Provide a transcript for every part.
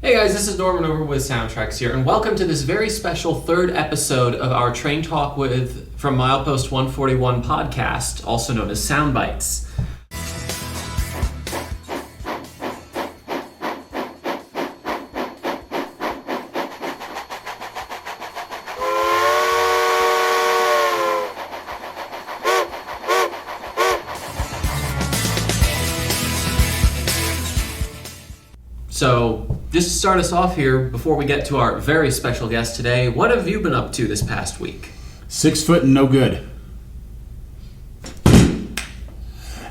Hey guys, this is Norman over with SoundTraxx here, and welcome to this very special third episode of our Train Talk from Milepost 141 podcast, also known as Soundbites. So, just to start us off here, before we get to our very special guest today, what have you been up to this past week? 6 foot and no good.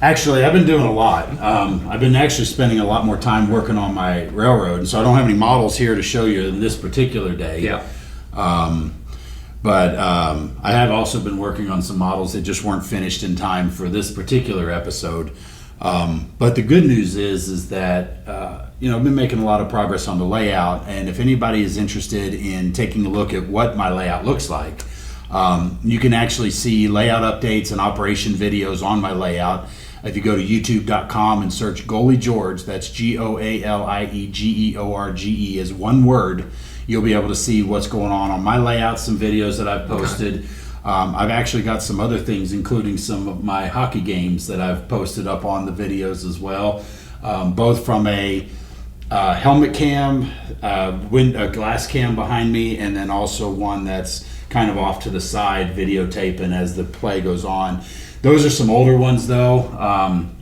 Actually, I've been doing a lot. I've been actually spending a lot more time working on my railroad, and so I don't have any models here to show you in this particular day. Yeah. But I have also been working on some models that just weren't finished in time for this particular episode. But the good news is that I've been making a lot of progress on the layout, and if anybody is interested in taking a look at what my layout looks like, you can actually see layout updates and operation videos on my layout. If you go to youtube.com and search Goalie George, that's GOALIEGEORGE as one word, you'll be able to see what's going on my layout, some videos that I've posted. I've actually got some other things, including some of my hockey games that I've posted up on the videos as well, both from a helmet cam, a glass cam behind me, and then also one that's kind of off to the side videotaping as the play goes on. Those are some older ones though,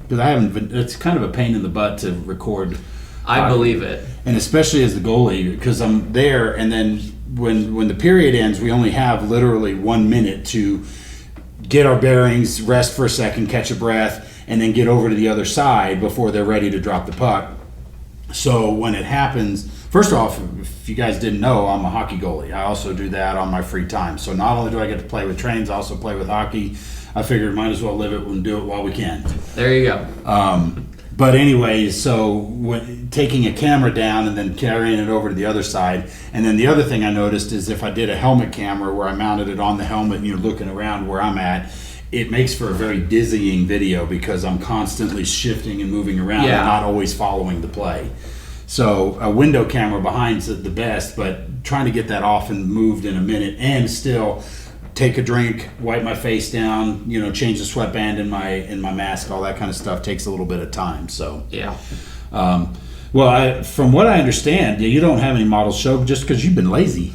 because it's kind of a pain in the butt to record. I believe it. And especially as the goalie, because I'm there, and then when the period ends, we only have literally 1 minute to get our bearings, rest for a second, catch a breath, and then get over to the other side before they're ready to drop the puck. So when it happens, first off, if you guys didn't know, I'm a hockey goalie. I also do that on my free time. So not only do I get to play with trains, I also play with hockey. I figured might as well live it and do it while we can. There you go. But anyway, so taking a camera down and then carrying it over to the other side. And then the other thing I noticed is if I did a helmet camera where I mounted it on the helmet and you're looking around where I'm at, it makes for a very dizzying video because I'm constantly shifting and moving around and not always following the play. So a window camera behind's the best, but trying to get that off and moved in a minute and still take a drink, wipe my face down, change the sweatband in my mask, all that kind of stuff takes a little bit of time. So from what I understand, you don't have any models show just because you've been lazy.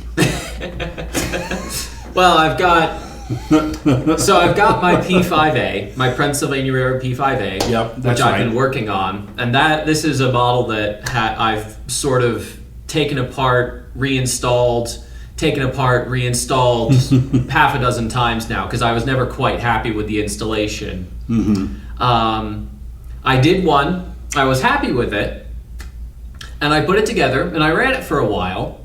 Well, I've got my P5A, my Pennsylvania Railroad P5A, which I've been working on, and this is a model that I've sort of taken apart, reinstalled half a dozen times now because I was never quite happy with the installation. Mm-hmm. I did one, I was happy with it, and I put it together and I ran it for a while,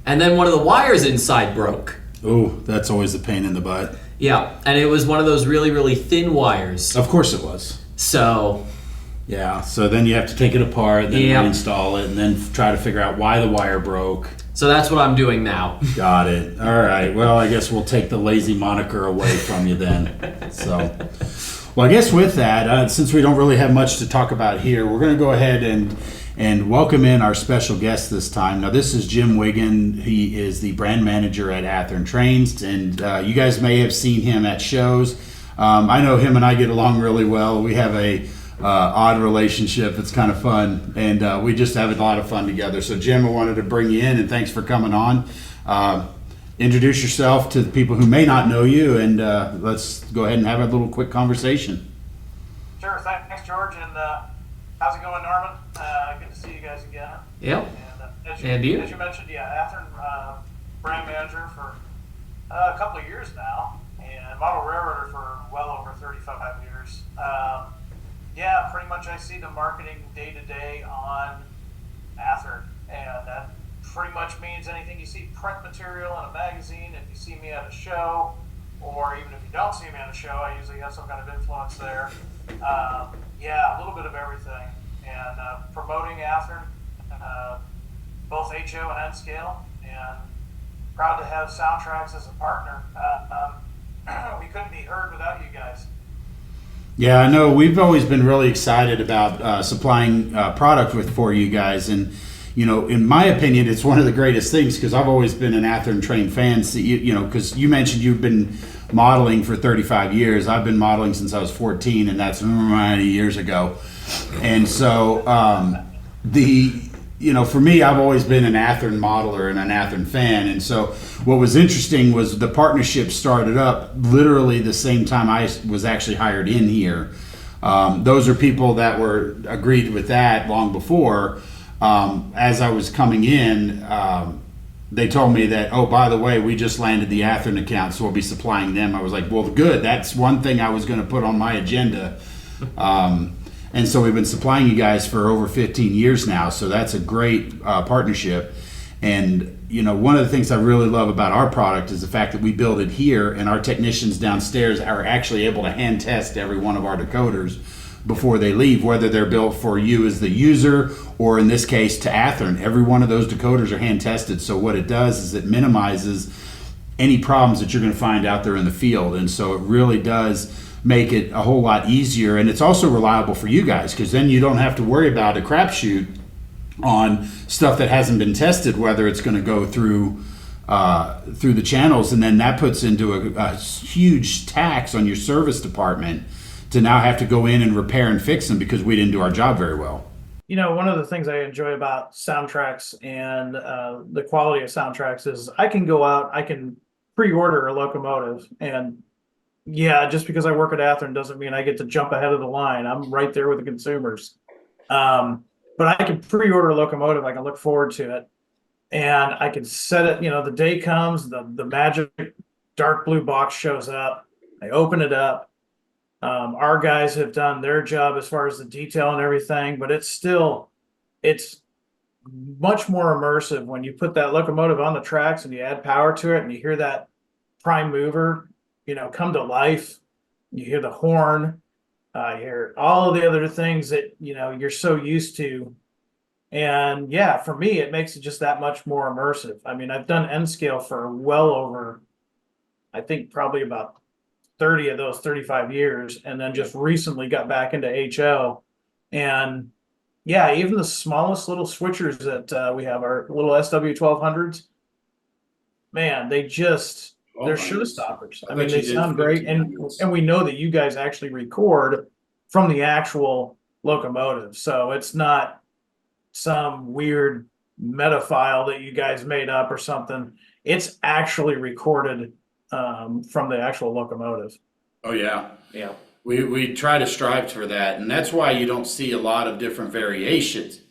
and then one of the wires inside broke. Oh, that's always a pain in the butt. Yeah, and it was one of those really, really thin wires. Of course it was. So then you have to take it apart, then reinstall it, and then try to figure out why the wire broke. So that's what I'm doing now. Got it. All right. Well, I guess we'll take the lazy moniker away from you then. Well, I guess with that, since we don't really have much to talk about here, we're going to go ahead and welcome in our special guest this time. Now, this is Jim Wiggin. He is the brand manager at Athearn Trains, and you guys may have seen him at shows. I know him and I get along really well. We have a odd relationship. It's kind of fun, and we just have a lot of fun together. So, Jim, I wanted to bring you in, and thanks for coming on. Introduce yourself to the people who may not know you, and let's go ahead and have a little quick conversation. Sure. Thanks, George, and how's it going, Norman? Good to see you guys again. Yep. And you mentioned, Athearn brand manager for a couple of years now, and model railroader for well over 35 years. Pretty much I see the marketing day to day on Athearn, and that pretty much means anything you see print material in a magazine, if you see me at a show, or even if you don't see me at a show, I usually have some kind of influence there. A little bit of everything, and promoting Athearn, both HO and N scale, and proud to have SoundTraxx as a partner. We couldn't be heard without you guys. Yeah, I know. We've always been really excited about supplying product for you guys, and in my opinion, it's one of the greatest things because I've always been an Athearn train fan. So, because you mentioned you've been modeling for 35 years. I've been modeling since I was 14, and that's many years ago. And so for me, I've always been an Athearn modeler and an Athearn fan. And so what was interesting was the partnership started up literally the same time I was actually hired in here. Those are people that were agreed with that long before. As I was coming in, they told me that, oh, by the way, we just landed the Athearn account, so we'll be supplying them. I was like, well, good. That's one thing I was going to put on my agenda. And so we've been supplying you guys for over 15 years now, so that's a great partnership. And, one of the things I really love about our product is the fact that we build it here, and our technicians downstairs are actually able to hand test every one of our decoders before they leave, whether they're built for you as the user or in this case to Athearn. Every one of those decoders are hand tested. So what it does is it minimizes any problems that you're going to find out there in the field. And so it really does make it a whole lot easier. And it's also reliable for you guys because then you don't have to worry about a crapshoot on stuff that hasn't been tested, whether it's going to go through the channels. And then that puts into a huge tax on your service department to now have to go in and repair and fix them because we didn't do our job very well. One of the things I enjoy about SoundTraxx and the quality of SoundTraxx is I can go out, I can pre-order a locomotive, and just because I work at Athearn doesn't mean I get to jump ahead of the line. I'm right there with the consumers. But I can pre-order a locomotive, I can look forward to it, and I can set it, the day comes, the magic dark blue box shows up, I open it up. Our guys have done their job as far as the detail and everything, but it's much more immersive when you put that locomotive on the tracks and you add power to it and you hear that prime mover, come to life. You hear the horn, you hear all of the other things that, you're so used to. And for me, it makes it just that much more immersive. I mean, I've done N scale for well over, I think probably about 30 of those 35 years, and then just recently got back into HO. And even the smallest little switchers that we have, our little SW1200s, man, they're showstoppers. I mean, they sound great. And we know that you guys actually record from the actual locomotive. So it's not some weird meta file that you guys made up or something. It's actually recorded from the actual locomotive. Oh yeah. We try to strive for that, and that's why you don't see a lot of different variations,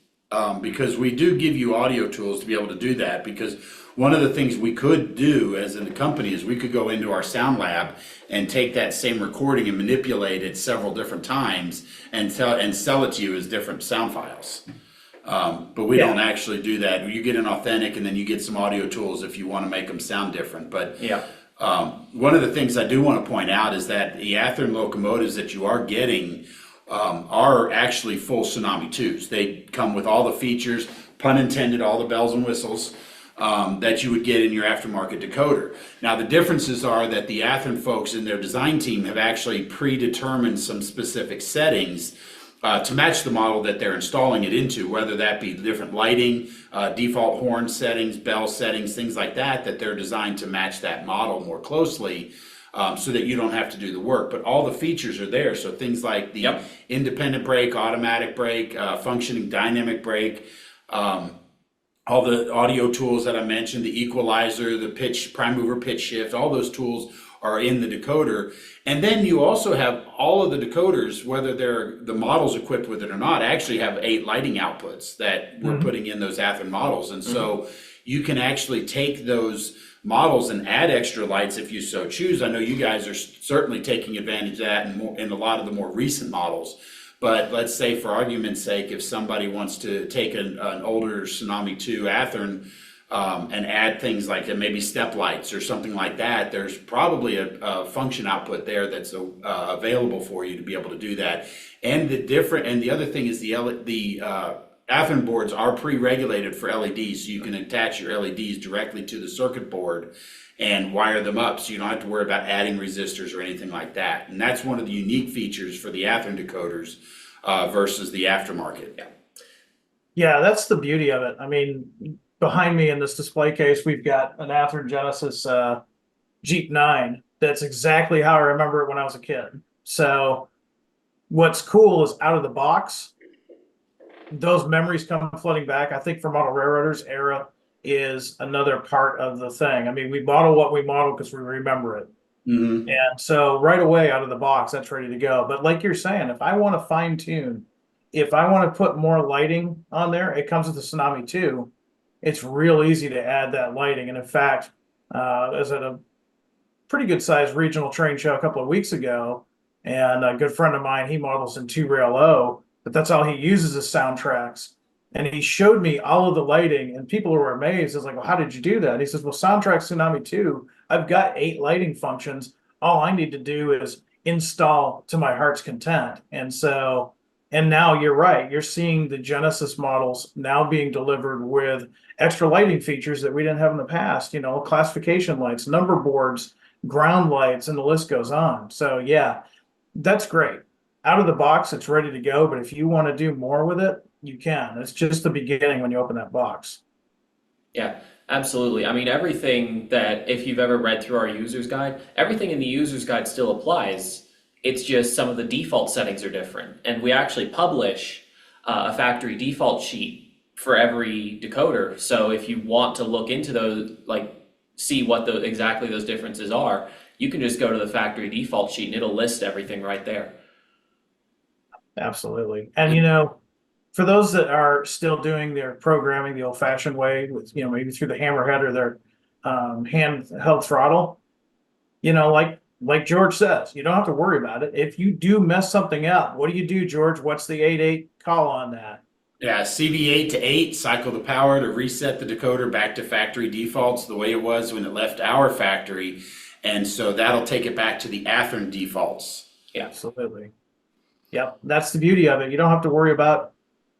because we do give you audio tools to be able to do that. Because one of the things we could do as a company is we could go into our sound lab and take that same recording and manipulate it several different times and sell it to you as different sound files. But we don't actually do that. You get an authentic, and then you get some audio tools if you want to make them sound different. But one of the things I do want to point out is that the Athearn locomotives that you are getting are actually full Tsunami 2s. They come with all the features, pun intended, all the bells and whistles that you would get in your aftermarket decoder. Now the differences are that the Athearn folks in their design team have actually predetermined some specific settings to match the model that they're installing it into, whether that be different lighting, default horn settings, bell settings, things like that they're designed to match that model more closely, so that you don't have to do the work. But all the features are there. So things like the independent brake, automatic brake, functioning dynamic brake, all the audio tools that I mentioned, the equalizer, the pitch, prime mover pitch shift, all those tools are in the decoder. And then you also have all of the decoders, whether they're the models equipped with it or not, actually have 8 lighting outputs that we're putting in those Athearn models. And so you can actually take those models and add extra lights if you so choose. I know you guys are certainly taking advantage of that in a lot of the more recent models. But let's say, for argument's sake, if somebody wants to take an older Tsunami 2 Athearn and add things like maybe step lights or something like that, there's probably a function output there that's available for you to be able to do that. And the other thing is the Athearn boards are pre-regulated for LEDs, so you can attach your LEDs directly to the circuit board and wire them up, so you don't have to worry about adding resistors or anything like that. And that's one of the unique features for the Athearn decoders versus the aftermarket. Yeah, that's the beauty of it. I mean, behind me in this display case, we've got an Athearn Genesis Jeep 9. That's exactly how I remember it when I was a kid. So what's cool is out of the box, those memories come flooding back. I think for model railroaders, era is another part of the thing. I mean, we model what we model because we remember it. Mm-hmm. And so right away out of the box, that's ready to go. But like you're saying, if I want to fine tune, if I want to put more lighting on there, it comes with the Tsunami 2. It's real easy to add that lighting. And in fact, I was at a pretty good sized regional train show a couple of weeks ago, and a good friend of mine, he models in 2 rail O, but that's all he uses is SoundTraxx. And he showed me all of the lighting, and people were amazed. I was like, well, how did you do that? And he says, well, SoundTraxx Tsunami 2, I've got 8 lighting functions. All I need to do is install to my heart's content. And so, and now you're right. You're seeing the Genesis models now being delivered with extra lighting features that we didn't have in the past, you know, classification lights, number boards, ground lights, and the list goes on. So yeah, that's great. Out of the box, it's ready to go. But if you want to do more with it, you can. It's just the beginning when you open that box. Yeah, absolutely. I mean, everything that, if you've ever read through our user's guide, everything in the user's guide still applies. It's just some of the default settings are different. And we actually publish a factory default sheet for every decoder. So if you want to look into those, like see what exactly those differences are, you can just go to the factory default sheet and it'll list everything right there. Absolutely. And you know, for those that are still doing their programming the old-fashioned way, with, you know, maybe through the hammerhead or their handheld throttle, you know, like George says, you don't have to worry about it. If you do mess something up, what do you do, George? What's the 8/8 call on that? Yeah, CV8 to 8, cycle the power to reset the decoder back to factory defaults the way it was when it left our factory. And so that'll take it back to the Athearn defaults. Yeah, absolutely. Yep, that's the beauty of it. You don't have to worry about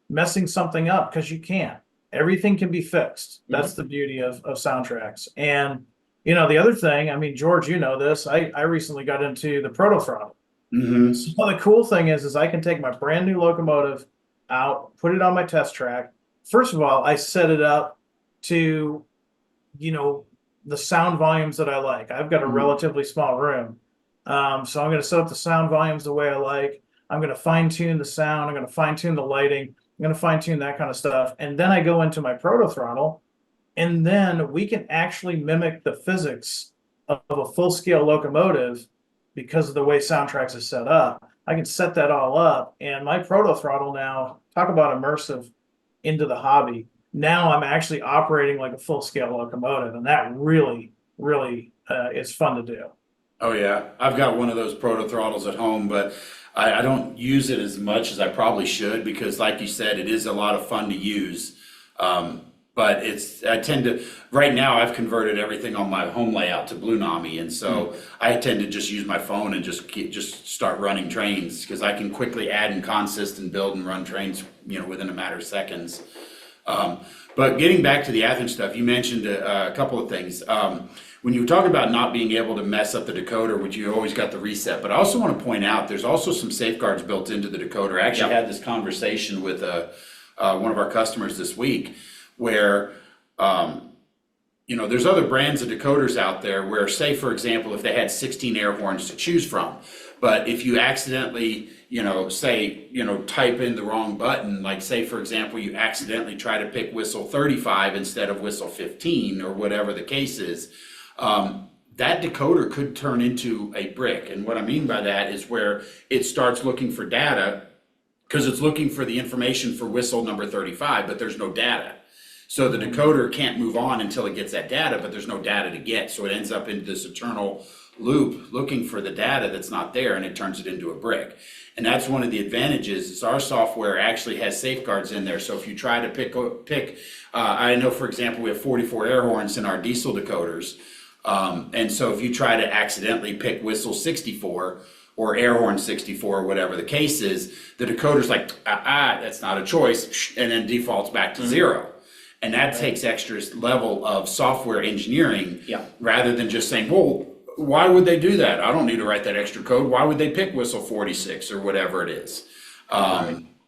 messing something up because you can't. Everything can be fixed. That's the beauty of SoundTraxx. And, you know, the other thing, I mean, George, you know this, I recently got into the proto throttle. Mm-hmm. So the cool thing is I can take my brand new locomotive out, put it on my test track. First of all, I set it up to, you know, the sound volumes that I like. I've got a relatively small room. So I'm going to set up the sound volumes the way I like. I'm going to fine tune the sound. I'm going to fine tune the lighting. I'm going to fine tune that kind of stuff. And then I go into my proto throttle, and then we can actually mimic the physics of a full scale locomotive because of the way SoundTraxx is set up. I can set that all up, and my proto throttle now, talk about immersive into the hobby. Now I'm actually operating like a full scale locomotive, and that really, really is fun to do. Oh yeah, I've got one of those proto throttles at home, but I don't use it as much as I probably should because, like you said, it is a lot of fun to use. But I tend to, right now I've converted everything on my home layout to Blue Nami, and so I tend to just use my phone and just start running trains because I can quickly add and consist and build and run trains, you know, within a matter of seconds. But getting back to the Athearn stuff, you mentioned a couple of things. When you talk about not being able to mess up the decoder, which you always got the reset, but I also want to point out there's also some safeguards built into the decoder. I actually had this conversation with one of our customers this week where, you know, there's other brands of decoders out there where, say, for example, if they had 16 air horns to choose from, but if you accidentally, you know, say, you know, type in the wrong button, like say, for example, you accidentally try to pick whistle 35 instead of whistle 15 or whatever the case is, that decoder could turn into a brick. And what I mean by that is where it starts looking for data because it's looking for the information for whistle number 35, but there's no data. So the decoder can't move on until it gets that data, but there's no data to get. So it ends up into this eternal loop looking for the data that's not there, and it turns it into a brick. And that's one of the advantages is our software actually has safeguards in there. So if you try to pick, I know, for example, we have 44 air horns in our diesel decoders. And so if you try to accidentally pick whistle 64 or air horn 64 or whatever the case is, the decoder's like, that's not a choice, and then defaults back to zero. And that takes extra level of software engineering rather than just saying, well, why would they do that? I don't need to write that extra code. Why would they pick whistle 46 or whatever it is?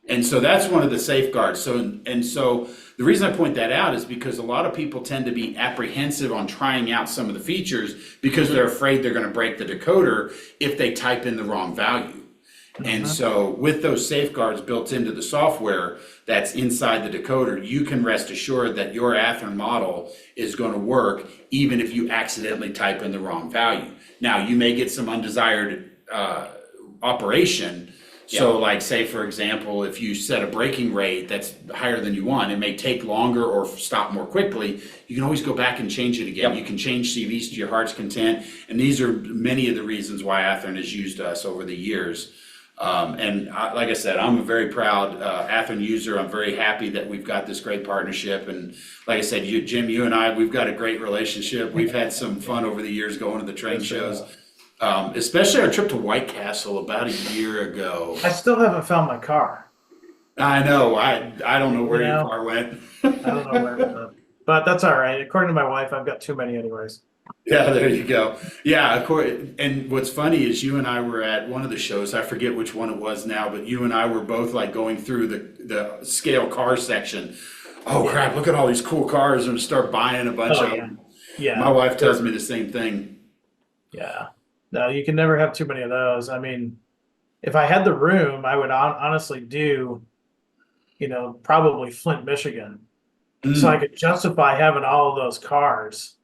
And so that's one of the safeguards. So the reason I point that out is because a lot of people tend to be apprehensive on trying out some of the features because they're afraid they're going to break the decoder if they type in the wrong value. And so with those safeguards built into the software that's inside the decoder, you can rest assured that your Athearn model is going to work even if you accidentally type in the wrong value. Now, you may get some undesired operation. So like, say, for example, if you set a braking rate that's higher than you want, it may take longer or stop more quickly. You can always go back and change it again. You can change CVs to your heart's content. And these are many of the reasons why Athearn has used us over the years. Like I said, I'm a very proud Athearn user. I'm very happy that we've got this great partnership. And like I said, Jim, you and I, we've got a great relationship. We've had some fun over the years going to the train shows, especially our trip to White Castle about a year ago. I still haven't found my car. I know. I don't know where your car went. I don't know where it went. But that's all right. According to my wife, I've got too many anyways. Yeah, there you go. Yeah, of course. And what's funny is you and I were at one of the shows. I forget which one it was now, but you and I were both like going through the scale car section. Oh crap! Look at all these cool cars, and start buying a bunch of them. Yeah. My wife tells me the same thing. Yeah. No, you can never have too many of those. I mean, if I had the room, I would honestly do, probably Flint, Michigan, so I could justify having all of those cars.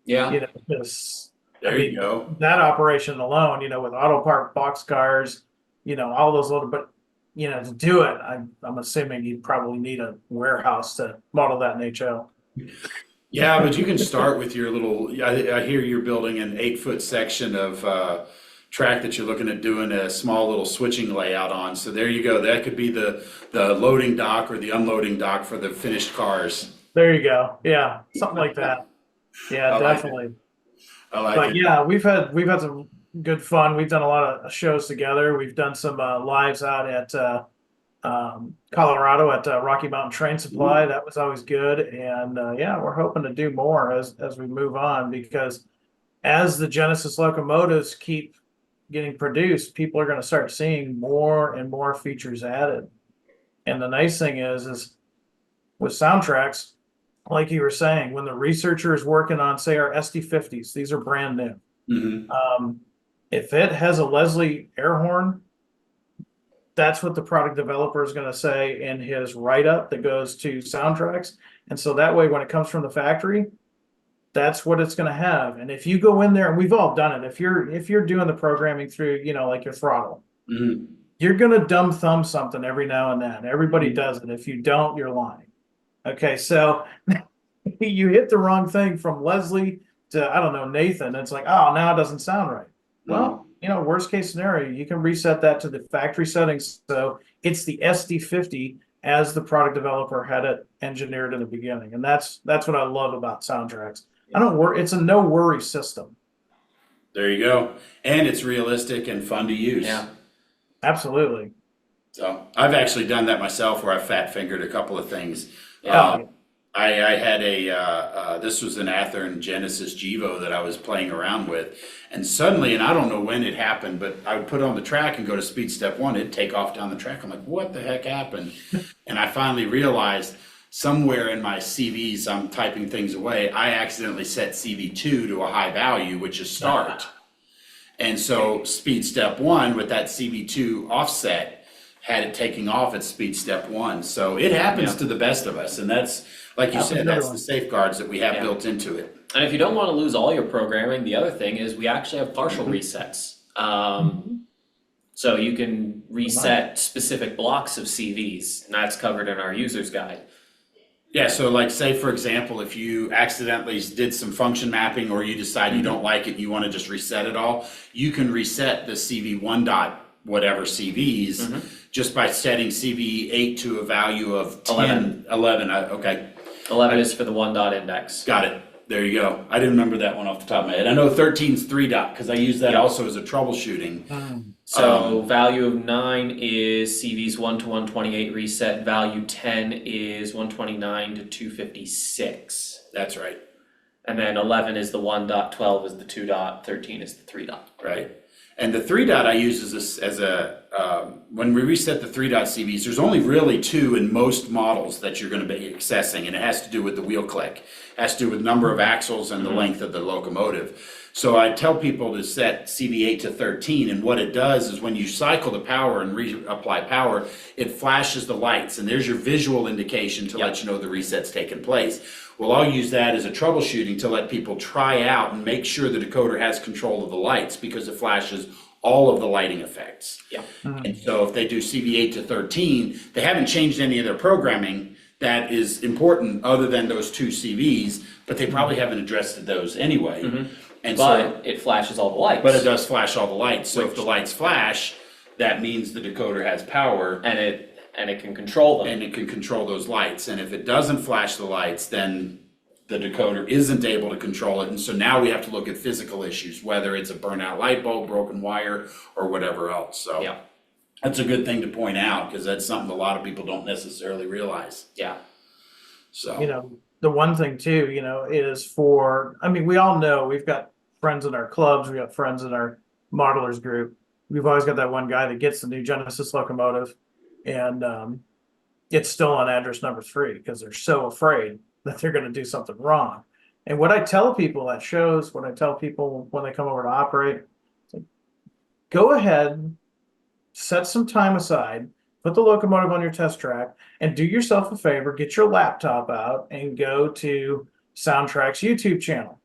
Yeah. Because you go. That operation alone, with auto park box cars, all those little, but to do it, I'm assuming you'd probably need a warehouse to model that in HO. Yeah, but you can start with your little. I hear you're building an 8-foot section of track that you're looking at doing a small little switching layout on. So there you go. That could be the loading dock or the unloading dock for the finished cars. There you go. Yeah, something like that. Yeah, definitely. I like it. Yeah, we've had some good fun. We've done a lot of shows together. We've done some lives out at Colorado at Rocky Mountain Train Supply. That was always good. And we're hoping to do more as we move on, because as the Genesis locomotives keep getting produced, people are going to start seeing more and more features added. And the nice thing is with SoundTraxx, like you were saying, when the researcher is working on, say, our SD50s, these are brand new. Mm-hmm. If it has a Leslie air horn, that's what the product developer is going to say in his write-up that goes to SoundTraxx. And so that way, when it comes from the factory, that's what it's going to have. And if you go in there, and we've all done it, if you're doing the programming through, like your throttle, you're going to dumb thumb something every now and then. Everybody does it. If you don't, you're lying. Okay, so you hit the wrong thing from Leslie to, I don't know, Nathan. It's like, oh, now it doesn't sound right. Well, worst case scenario, you can reset that to the factory settings. So it's the SD50 as the product developer had it engineered in the beginning. And that's what I love about SoundTraxx. I don't worry. It's a no worry system. There you go. And it's realistic and fun to use. Yeah. Absolutely. So I've actually done that myself, where I fat fingered a couple of things. Yeah. I had this was an Athearn Genesis Gevo that I was playing around with, and suddenly, and I don't know when it happened, but I would put it on the track and go to speed step 1, it'd take off down the track. I'm like, what the heck happened? And I finally realized somewhere in my CVs, I'm typing things away, I accidentally set CV2 to a high value, which is start. And so speed step 1 with that CV2 offset had it taking off at speed step 1. So it happens to the best of us. And that's, like you said, that's the safeguards that we have built into it. And if you don't want to lose all your programming, the other thing is we actually have partial resets. So you can reset specific blocks of CVs, and that's covered in our user's guide. Yeah, so like, say, for example, if you accidentally did some function mapping, or you decide you don't like it and you want to just reset it all, you can reset the CV1 dot whatever CVs just by setting CV8 to a value of 10, 11. Okay. 11 is for the 1 dot index. Got it. There you go. I didn't remember that one off the top of my head. I know 13 is 3 dot because I use that also as a troubleshooting. So value of 9 is CV's 1 to 128 reset. Value 10 is 129 to 256. That's right. And then 11 is the 1 dot, 12 is the 2 dot, 13 is the 3 dot. Right. And the 3 dot I use as a when we reset the 3-dot CVs, there's only really 2 in most models that you're going to be accessing, and it has to do with the wheel click. It has to do with number of axles and the length of the locomotive. So I tell people to set CV8 to 13, and what it does is when you cycle the power and reapply power, it flashes the lights, and there's your visual indication to let you know the reset's taken place. Well, I'll use that as a troubleshooting to let people try out and make sure the decoder has control of the lights, because it flashes all of the lighting effects. Yeah. And so if they do CV8 to 13, they haven't changed any of their programming that is important other than those 2 CVs, but they probably haven't addressed those anyway. And But it flashes all the lights. but it does flash all the lights. So if the lights flash, that means the decoder has power. And it can control them. And it can control those lights. And if it doesn't flash the lights, then the decoder isn't able to control it. And so now we have to look at physical issues, whether it's a burnout light bulb, broken wire, or whatever else. So Yeah. that's a good thing to point out, because that's something a lot of people don't necessarily realize. Yeah. So You know, the one thing too, you know, is we all know we've got friends in our clubs, we got friends in our modelers group. We've always got that one guy that gets the new Genesis locomotive, and it's still on address number 3 because they're so afraid that they're going to do something wrong. And what I tell people at shows, what I tell people when they come over to operate, it's like, go ahead, set some time aside, put the locomotive on your test track, and do yourself a favor, get your laptop out and go to SoundTraxx YouTube channel,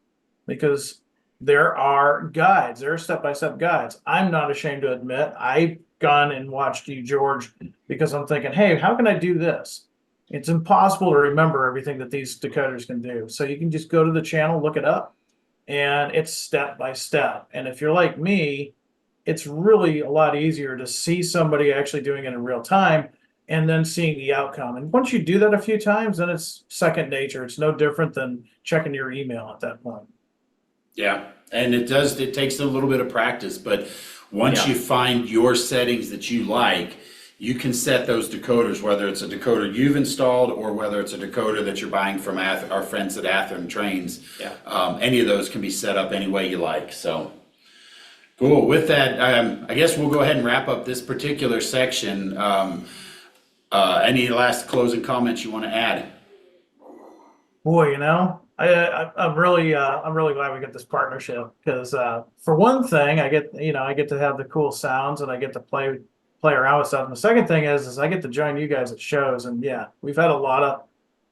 because there are guides, there are step-by-step guides. I'm not ashamed to admit I've gone and watched you, George, because I'm thinking, hey, how can I do this? It's impossible to remember everything that these decoders can do. So you can just go to the channel, look it up, and it's step by step. And if you're like me, it's really a lot easier to see somebody actually doing it in real time and then seeing the outcome. And once you do that a few times, then it's second nature. It's no different than checking your email at that point. yeah, and it takes a little bit of practice, but once you find your settings that you like, you can set those decoders, whether it's a decoder you've installed or whether it's a decoder that you're buying from our friends at Athearn Trains. Yeah. Any of those can be set up any way you like. So cool. With that, I guess we'll go ahead and wrap up this particular section. Any last closing comments you want to add? Boy, you know, I'm really glad we get this partnership, because for one thing, I get to have the cool sounds and I get to play around with stuff. And the second thing is I get to join you guys at shows, and yeah, we've had a lot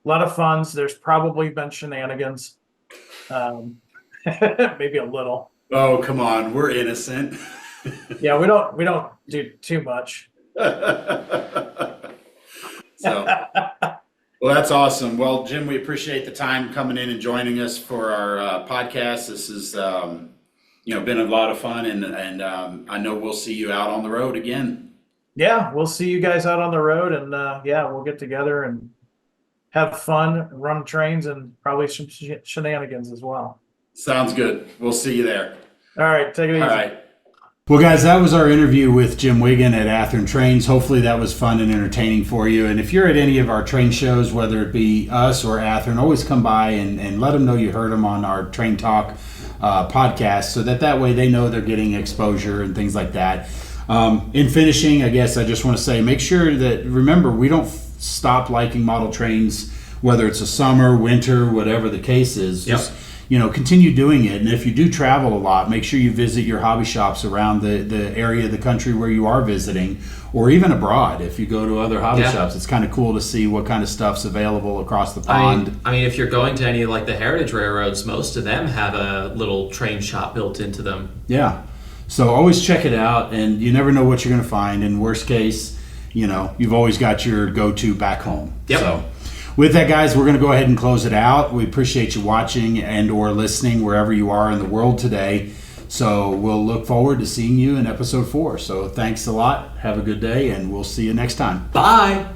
of fun. There's probably been shenanigans, maybe a little. Oh, come on, we're innocent. Yeah, we don't do too much. So, well, that's awesome. Well, Jim, we appreciate the time coming in and joining us for our podcast. This has, been a lot of fun, and I know we'll see you out on the road again. Yeah, we'll see you guys out on the road, and we'll get together and have fun, run trains, and probably some shenanigans as well. Sounds good. We'll see you there. All right, take it easy. All right. Well, guys, that was our interview with Jim Wiggin at Athearn Trains. Hopefully that was fun and entertaining for you. And if you're at any of our train shows, whether it be us or Athearn, always come by and let them know you heard them on our Train Talk podcast, so that way they know they're getting exposure and things like that. In finishing, I guess I just want to say, make sure that, remember, we don't stop liking model trains, whether it's a summer, winter, whatever the case is. Yep. Just, continue doing it. And if you do travel a lot, make sure you visit your hobby shops around the area of the country where you are visiting, or even abroad. If you go to other hobby shops, it's kind of cool to see what kind of stuff's available across the pond. I mean, if you're going to any like the heritage railroads, most of them have a little train shop built into them. Yeah. So always check it out, and you never know what you're going to find. In worst case, you've always got your go-to back home. Yep. So with that, guys, we're going to go ahead and close it out. We appreciate you watching and or listening wherever you are in the world today. So we'll look forward to seeing you in episode 4. So thanks a lot. Have a good day, and we'll see you next time. Bye.